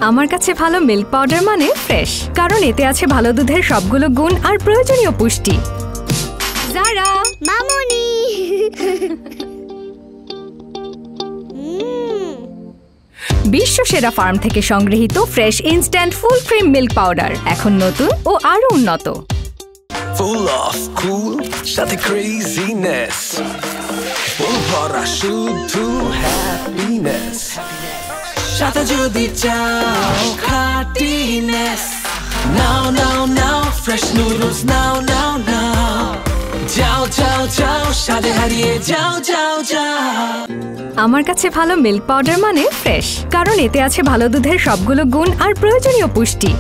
আমার কাছে ভালো মিল্ক পাউডার মানে ফ্রেশ, কারণ এতে আছে ভালো দুধের সবগুলো গুণ আর প্রয়োজনীয় পুষ্টি। যারা মামুনি বিশ্ব সেরা ফার্ম থেকে সংগৃহীত fresh instant full cream milk powder এখন নতুন ও আরো উন্নত। Full of cool, সাথে craziness, full ভরা শুধু happiness, সাথে যদি চাও খাটিনেস, now fresh noodles, now যাও সাথে হারিয়ে যাও। আমার কাছে ভালো মিল্ক পাউডার মানে ফ্রেশ, কারণ এতে আছে ভালো দুধের সবগুলো গুণ আর প্রয়োজনীয় পুষ্টি।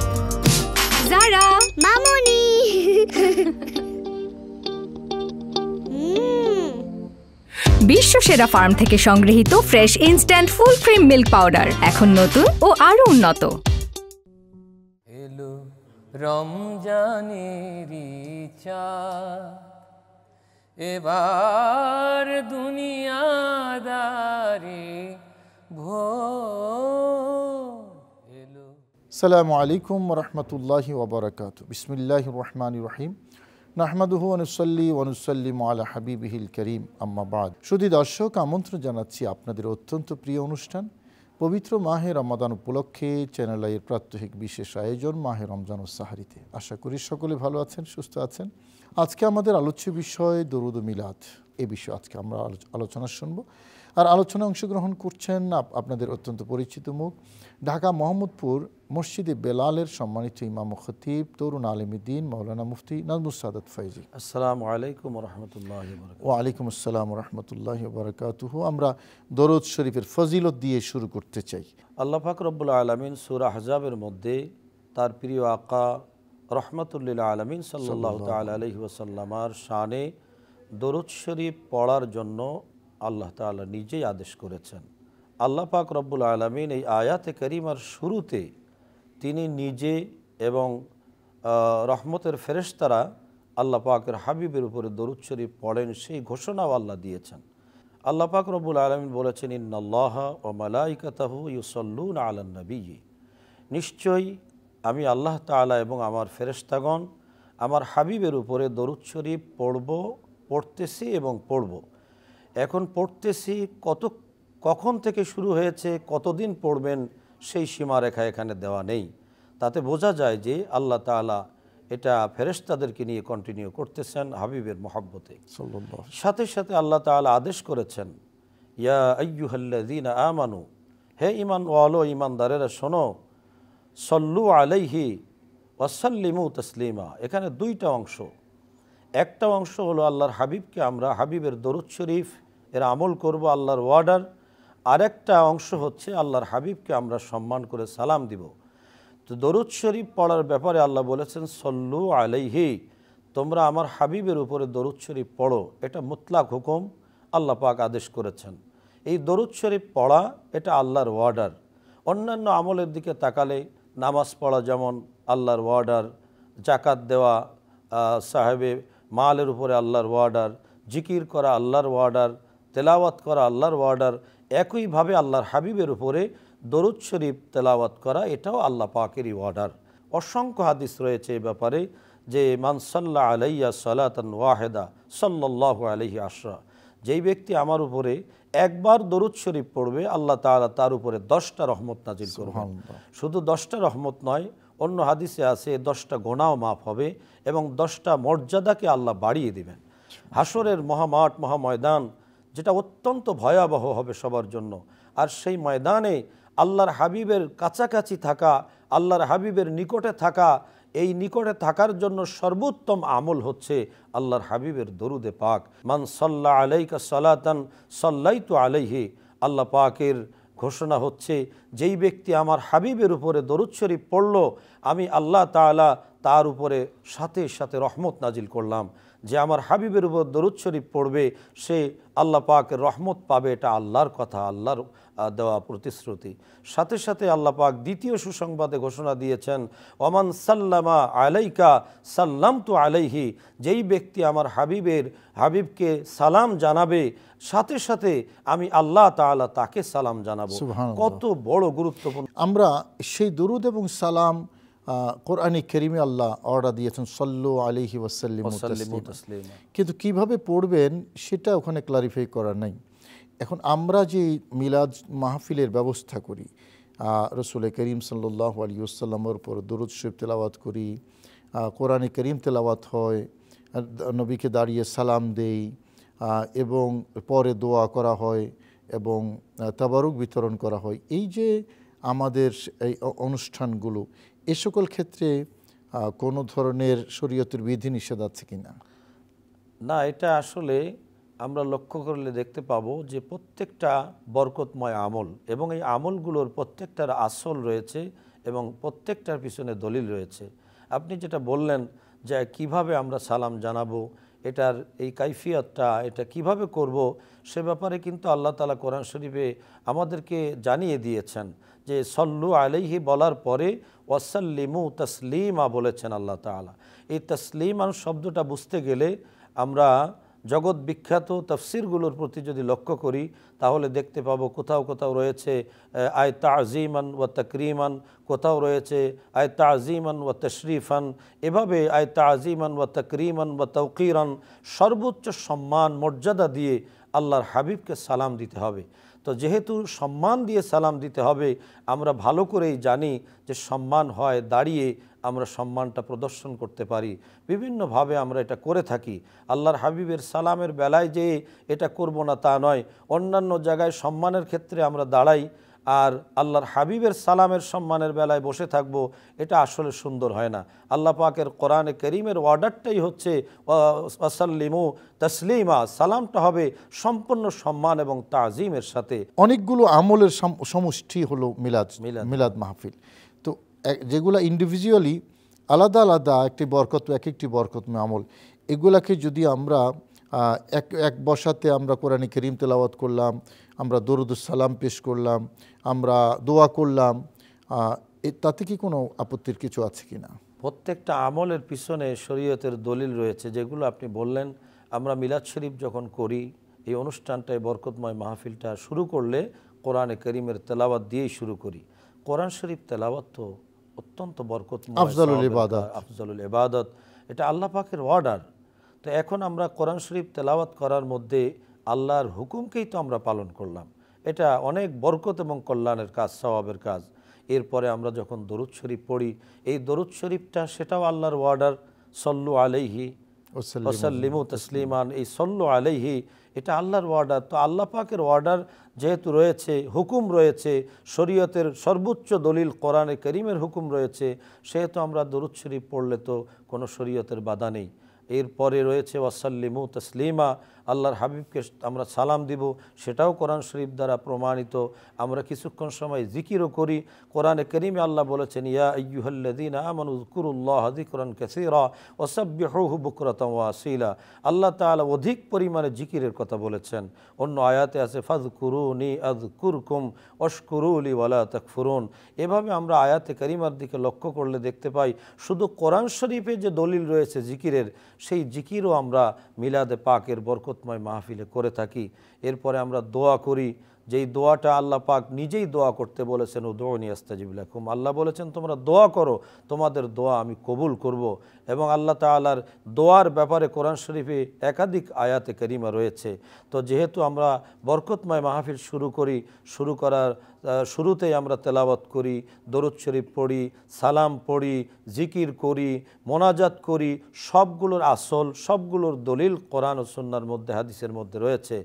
যারা মামুনি বিশ্ব সেরা ফার্ম থেকে সংগৃহীত fresh instant full cream milk powder এখন নতুন ও আরো উন্নত। এলো রমজানেরি চাঁদ, এবার দুনিয়াদারি ভোর এলো। আসসালামু আলাইকুম রহমতুল্লাহি ওবরাকাতু। বিসমিল্লাহির রহমানির রহিম। নাহমাদুহু ওয়া নুসাল্লি ওয়া নুসাল্লিমু আলা হাবিবিহিল করিম, আম্মা বাদ। শুধু দর্শক, আমন্ত্রণ জানাচ্ছি আপনাদের অত্যন্ত প্রিয় অনুষ্ঠান পবিত্র মাহে রমাদান উপলক্ষে চ্যানেল আইয়ের প্রাত্যহিক বিশেষ আয়োজন মাহে রমজান ও সাহারিতে। আশা করি সকলে ভালো আছেন, সুস্থ আছেন। আজকে আমাদের আলোচ্য বিষয় দরুদ ও মিলাদ। এ বিষয়ে আজকে আমরা আলোচনা শুনব। আর আলোচনায় অংশগ্রহণ করছেন আপনাদের অত্যন্ত পরিচিত মুখ, ঢাকা মোহাম্মদপুর মসজিদে বেলালের সম্মানিত ইমাম ও খতিব তরুণ আলিমুদ্দিন মাওলানা মুফতি নাজমুস সাদাত ফয়জি। আসসালামু আলাইকুম ওয়া রাহমাতুল্লাহি ওয়া বারাকাতুহু। ওয়া আলাইকুম আসসালাম ওয়া রাহমাতুল্লাহি ওয়া বারাকাতুহু। আমরা দরুদ শরীফের ফজিলত দিয়ে শুরু করতে চাই। আল্লাহ পাক রব্বুল আলামিন সূরা আহজাবের মধ্যে তার প্রিয় আকা রহমাতুল লিল আলামিন সাল্লাল্লাহু তাআলা আলাইহি ওয়াসাল্লামার শানে দরুদ শরীফ পড়ার জন্য আল্লাহ তাআলা নিজেই আদেশ করেছেন। আল্লাহ পাক রব্বুল আলামিন এই আয়াতে কারিমার শুরুতে তিনি নিজে এবং রহমতের ফেরেশতারা আল্লাহ পাকের হাবিবের উপরে দরুদ শরীফ পড়েন, সেই ঘোষণাও আল্লাহ দিয়েছেন। আল্লাহ পাক রব্বুল আলামিন বলেছেন, ইন্নাল্লাহা ওয়া মালাইকাতাহু ইউসাল্লুনা আলান নবী, নিশ্চয়ই আমি আল্লাহ তাআলা এবং আমার ফেরেশতাগণ আমার হাবিবের উপরে দরুদ শরীফ পড়তেছি এবং পড়ব। এখন পড়তেছি কখন থেকে শুরু হয়েছে, কতদিন পড়বেন সেই সীমারেখা এখানে দেওয়া নেই। তাতে বোঝা যায় যে আল্লাহ তাআলা এটা ফেরেশতাদেরকে নিয়ে কন্টিনিউ করতেছেন হাবিবের মহব্বতে। সাথে সাথে আল্লাহ তাআলা আদেশ করেছেন, ইয়া আইয়ুহাল্লাযীনা আমানু, হে ঈমানওয়ালা ঈমানদারেরা শোনো, সল্লু আলাইহি ওয়াসাল্লিমু তাসলিমা। এখানে দুইটা অংশ। একটা অংশ হলো আল্লাহর হাবিবকে আমরা হাবিবের দরুদ শরীফ এর আমল করব, আল্লাহর ওয়ার্ডার। আরেকটা অংশ হচ্ছে আল্লাহর হাবিবকে আমরা সম্মান করে সালাম দিব। তো দরুদ শরীফ পড়ার ব্যাপারে আল্লাহ বলেছেন, সল্লু আলাইহি, তোমরা আমার হাবিবের উপরে দরুদ শরীফ পড়ো। এটা মুতলাক হুকুম, আল্লাহ পাক আদেশ করেছেন। এই দরুদ শরীফ পড়া এটা আল্লাহর ওয়ার্ডার। অন্যান্য আমলের দিকে তাকালে নামাজ পড়া যেমন আল্লাহর ওয়ার্ডার, জাকাত দেওয়া সাহেবে মালের উপরে আল্লাহর ওয়ার্ডার, জিকির করা আল্লাহর ওয়ার্ডার, তেলাওয়াত করা আল্লাহর ওয়ার্ডার। একইভাবে আল্লাহর হাবিবের উপরে দরুদ শরীফ তেলাওয়াত করা এটাও আল্লাহ পাকেরই ওয়ার্ডার। অসংখ্য হাদিস রয়েছে এ ব্যাপারে যে মান সাল্লা আলাইয়া সালাতান ওয়াহেদা সাল্লাল্লাহু আলাইহি আশরা, যেই ব্যক্তি আমার উপরে একবার দরুদ শরীফ পড়বে আল্লাহ তাআলা তার উপরে 10টা রহমত নাজিল করবেন। শুধু 10টা রহমত নয়, অন্য হাদিসে আছে 10টা গুনাহও মাফ হবে এবং 10টা মর্যাদাকে আল্লাহ বাড়িয়ে দিবেন। হাসরের মহামাঠ মহাময়দান, যেটা অত্যন্ত ভয়াবহ হবে সবার জন্য, আর সেই ময়দানে আল্লাহর হাবিবের কাছাকাছি থাকা, আল্লাহর হাবিবের নিকটে থাকা, এই নিকটে থাকার জন্য সর্বোত্তম আমল হচ্ছে আল্লাহর হাবিবের দরুদে পাক। মান সাল্লা আলাইকা সালাতান সাল্লাইতু আলাইহি, আল্লাহ পাকের ঘোষণা হচ্ছে, যেই ব্যক্তি আমার হাবিবের উপরে দরুদ শরীফ পড়ল, আমি আল্লাহ তাআলা তার উপরে সাথে সাথে রহমত নাজিল করলাম। যে আমার হাবিবের উপর দরুদ শরীফ পড়বে সে আল্লাহ পাকের রহমত পাবে, এটা আল্লাহর কথা, আল্লাহর দেওয়া প্রতিশ্রুতি। সাথে সাথে আল্লাহ পাক দ্বিতীয় সুসংবাদে ঘোষণা দিয়েছেন, ওমান সাল্লামা আলাইকা সাল্লামতু আলাইহি, যেই ব্যক্তি আমার হাবিবকে সালাম জানাবে সাথে সাথে আমি আল্লাহ তাআলা তাকে সালাম জানাবো। কত বড় গুরুত্বপূর্ণ। আমরা সেই দরুদ এবং সালাম কোরআনে কারীমে আল্লাহ অর্ডার দিয়েছেন সাল্লু আলাইহি ওয়াসাল্লিমু তাসলিমা, কিন্তু কিভাবে পড়বেন সেটা ওখানে ক্লারিফাই করা নাই। এখন আমরা যে মিলাদ মাহফিলের ব্যবস্থা করি, রসুল করিম সাল্লাল্লাহু আলাইহি ওয়াসাল্লামের উপর দরুদ শরীফ তেলাওয়াত করি, কোরআনে কারীম তেলাওয়াত হয়, নবীকে দাঁড়িয়ে সালাম দেই এবং পরে দোয়া করা হয় এবং তাবারুক বিতরণ করা হয়, এই যে আমাদের এই অনুষ্ঠানগুলো, এ সকল ক্ষেত্রে কোনো ধরনের শরীয়তের বিধি নিষেধ আছে কিনা? না, এটা আসলে আমরা লক্ষ্য করলে দেখতে পাবো যে প্রত্যেকটা বরকতময় আমল এবং এই আমলগুলোর প্রত্যেকটার আসল রয়েছে এবং প্রত্যেকটার পিছনে দলিল রয়েছে। আপনি যেটা বললেন যে কিভাবে আমরা সালাম জানাবো, এটার এই কাইফিয়তটা এটা কিভাবে করব, সে ব্যাপারে কিন্তু আল্লাহ তাআলা কোরআন শরীফে আমাদেরকে জানিয়ে দিয়েছেন যে সল্লু আলাইহি বলার পরে ওয়াসাল্লিমু তাসলিমা বলেছেন আল্লাহ তাআলা। এই তাসলিমান শব্দটা বুঝতে গেলে আমরা জগৎ বিখ্যাত তাফসিরগুলোর প্রতি যদি লক্ষ্য করি তাহলে দেখতে পাবো কোথাও কোথাও রয়েছে আয় তাজিমান ওয়া তাকরিমান, কোথাও রয়েছে আয় তাজিমান ওয়া তশরিফান, এভাবে আয় তাজিমান ওয়া তাকরিমান ওয়া তাওকিরান, সর্বোচ্চ সম্মান মর্যাদা দিয়ে আল্লাহর হাবিবকে সালাম দিতে হবে। তো যেহেতু সম্মান দিয়ে সালাম দিতে হবে, আমরা ভালো করেই জানি যে সম্মান হয় দাঁড়িয়ে আমরা সম্মানটা প্রদর্শন করতে পারি, বিভিন্নভাবে আমরা এটা করে থাকি। আল্লাহর হাবিবের সালামের বেলায় যে এটা করব না তা নয়, অন্যান্য জায়গায় সম্মানের ক্ষেত্রে আমরা দাঁড়াই আর আল্লাহর হাবিবের সালামের সম্মানের বেলায় বসে থাকব, এটা আসলে সুন্দর হয় না। আল্লাহ পাকের কোরআনে কারীমের অর্ডারটাই হচ্ছে ওয়াসাল্লিমু তাসলিমা, সালামটা হবে সম্পূর্ণ সম্মান এবং তাজিমের সাথে। অনেকগুলো আমলের সমষ্টি হলো মিলাদ মাহফিল। তো যেগুলো ইন্ডিভিজুয়ালি আলাদা আলাদা একটি বরকত, এক একটি বরকতময় আমল, এগুলাকে যদি আমরা এক বসাতে আমরা কোরআনে কারীম তেলাওয়াত করলাম, আমরা দরুদুস সালাম পেশ করলাম, আমরা দোয়া করলাম, তাতে কি কোনো আপত্তির কিছু আছে কি না? প্রত্যেকটা আমলের পিছনে শরীয়তের দলিল রয়েছে, যেগুলো আপনি বললেন। আমরা মিলাদ শরীফ যখন করি, এই অনুষ্ঠানটায় বরকতময় মাহফিলটা শুরু করলে কোরআনে কারীমের তেলাওয়াত দিয়েই শুরু করি। কোরআন শরীফ তেলাওয়াত তো অত্যন্ত বরকতময়, আফজালুল ইবাদত, এটা আল্লাহ পাকের অর্ডার। তো এখন আমরা কোরআন শরীফ তেলাওয়াত করার মধ্যে আল্লাহর হুকুমকেই তো আমরা পালন করলাম, এটা অনেক বরকত এবং কল্যাণের কাজ, সওয়াবের কাজ। এরপরে আমরা যখন দরুদ শরীফ পড়ি, এই দরুদ শরীফটা সেটাও আল্লাহর অর্ডার, সল্লু আলাইহি ওয়াসাল্লিমু তাসলিমান, এই সল্লু আলাইহি এটা আল্লাহর অর্ডার। তো আল্লাহ পাকের অর্ডার যেহেতু রয়েছে, হুকুম রয়েছে, শরীয়তের সর্বোচ্চ দলিল কোরআনে কারীমের হুকুম রয়েছে, সেহেতু আমরা দরুদ শরীফ পড়লে তো কোনো শরীয়তের বাধা নেই। এরপরে রয়েছে ওয়াসাল্লিমু তাসলিমা, আল্লাহর হাবিবকে আমরা সালাম দিব, সেটাও কোরআন শরীফ দ্বারা প্রমাণিত। আমরা কিছুক্ষণ সময় জিকিরও করি। কোরআনে কারীমে আল্লাহ বলেছেন, ইয়া আইয়ুহাল্লাযীনা আমানু যকুরুল্লাহা যিকরান কাসীরা ওয়াসাব্বিহুহু বুকরাতাও ওয়া আসীলা। আল্লাহ তাআলা অধিক পরিমাণে জিকিরের কথা বলেছেন। অন্য আয়াতে আছে ফাযকুরুনি আযকুরকুম ওয়াশকুরুলি ওয়ালা তাকফুরুন। এভাবে আমরা আয়াতে কারিমার দিকে লক্ষ্য করলে দেখতে পাই শুধু কোরআন শরীফে যে দলিল রয়েছে জিকিরের, সেই জিকিরও আমরা মিলাদে পাকের বরকতময় মাহফিলে করে থাকি। এরপরে আমরা দোয়া করি, যেই দোয়াটা আল্লাহ পাক নিজেই দোয়া করতে বলেছেন, উদউনি আস্তাজিব লাকুম। আল্লাহ বলেছেন তোমরা দোয়া করো, তোমাদের দোয়া আমি কবুল করব। এবং আল্লাহ তাআলার দোয়ার ব্যাপারে কোরআন শরীফে একাধিক আয়াতে কারিমা রয়েছে। তো যেহেতু আমরা বরকতময় মাহফিল শুরু করি, শুরু করার শুরুতেই আমরা তেলাওয়াত করি, দরুদ শরীফ পড়ি, সালাম পড়ি, জিকির করি, মোনাজাত করি, সবগুলোর আসল, সবগুলোর দলিল কোরআন ও সুন্নাহর মধ্যে, হাদিসের মধ্যে রয়েছে।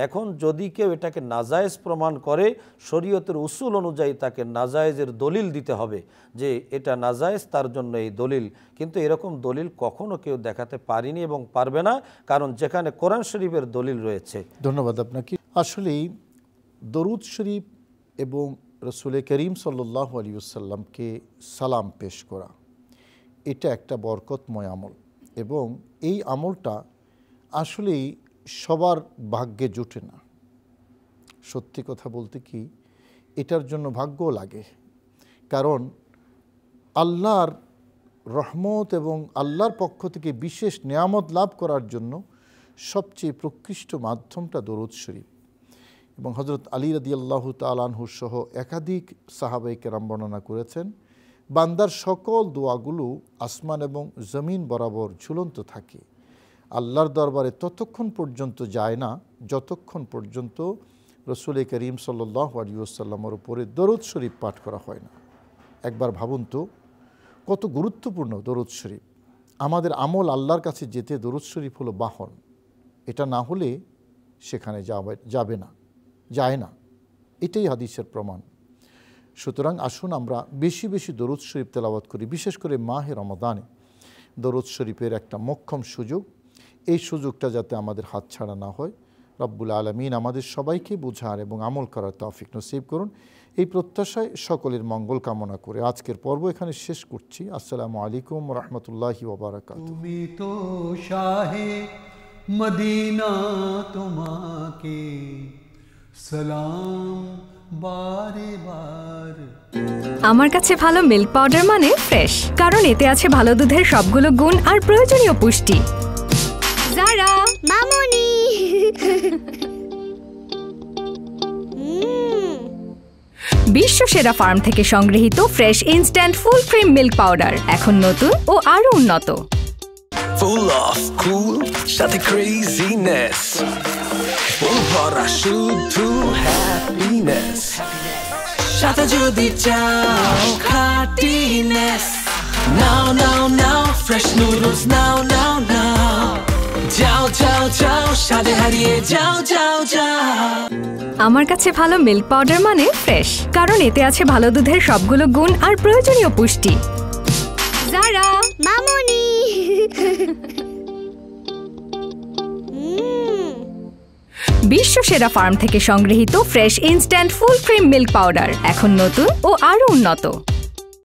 এখন যদি কেউ এটাকে নাজায়েজ প্রমাণ করে, শরীয়তের উসুল অনুযায়ী তাকে নাজায়েজের দলিল দিতে হবে যে এটা নাজায়েজ, তার জন্য এই দলিল। কিন্তু এরকম দলিল কখনো কেউ দেখাতে পারেনি এবং পারবে না, কারণ যেখানে কোরআন শরীফের দলিল রয়েছে। ধন্যবাদ আপনাকে। আসলেই দরুদ শরীফ এবং রসুল করিম সাল্লাল্লাহু আলাইহি ওয়াসাল্লামকে সালাম পেশ করা, এটা একটা বরকতময় আমল এবং এই আমলটা আসলেই সবার ভাগ্যে জোটে না। সত্যি কথা বলতে কি, এটার জন্য ভাগ্যও লাগে, কারণ আল্লাহর রহমত এবং আল্লাহর পক্ষ থেকে বিশেষ নেয়ামত লাভ করার জন্য সবচেয়ে প্রকৃষ্ট মাধ্যমটা দরুদ শরীফ। এবং হযরত আলী রাদিয়াল্লাহু তাআলা আনহু সহ একাধিক সাহাবায়ে কেরাম বর্ণনা করেছেন, বান্দার সকল দোয়াগুলো আসমান এবং জমিন বরাবর ঝুলন্ত থাকে, আল্লাহর দরবারে ততক্ষণ পর্যন্ত যায় না যতক্ষণ পর্যন্ত রাসূল করিম সাল্লাল্লাহু আলাইহি ওয়াসাল্লামের উপরে দরুদ শরীফ পাঠ করা হয় না। একবার ভাবুন তো কত গুরুত্বপূর্ণ দরুদ শরীফ। আমাদের আমল আল্লাহর কাছে যেতে দরুদ শরীফ হলো বাহন, এটা না হলে সেখানে যাবে না, যায় না, এটাই হাদিসের প্রমাণ। সুতরাং আসুন আমরা বেশি বেশি দরুদ শরীফ তেলাওয়াত করি, বিশেষ করে মাহে রমাদানে। দরুদ শরীফের একটা মোক্ষম সুযোগ, এই সুযোগটা যাতে আমাদের হাতছাড়া না হয়। রব্বুল আলামিন আমাদের সবাইকে বোঝার এবং আমল করার তৌফিক নসিব করুন, এই প্রত্যাশায় সকলের মঙ্গল কামনা করে আজকের পর্ব এখানে শেষ করছি। আসসালামু আলাইকুম ওয়া রাহমাতুল্লাহি ওয়া বারাকাতুহু। তুমি তো শাহে মদিনা, তোমাকে সালাম বারে বার। আমার কাছে ভালো মিল্ক পাউডার মানে ফ্রেশ, কারণ এতে আছে ভালো দুধের সবগুলো গুণ আর প্রয়োজনীয় পুষ্টি। যারা মামুনি বিশ্ব সেরা ফার্ম থেকে সংগৃহীত fresh instant full cream milk powder এখন নতুন ও আরো উন্নত। Full of cool সাথে craziness, ফুল ভরা শুধু happiness, সাথে যদি চাও খাটিনেস, now now now fresh noodles now now now, যাও যাও যাও স্বাদে হারিয়ে যাও যাও যাও। আমার কাছে ভালো মিল্ক পাউডার মানে ফ্রেশ, কারণ এতে আছে ভালো দুধের সবগুলো গুণ আর প্রয়োজনীয় পুষ্টি। যারা মামুনি বিশ্ব সেরা ফার্ম থেকে সংগৃহীত fresh instant full cream milk powder এখন নতুন ও আরো উন্নত।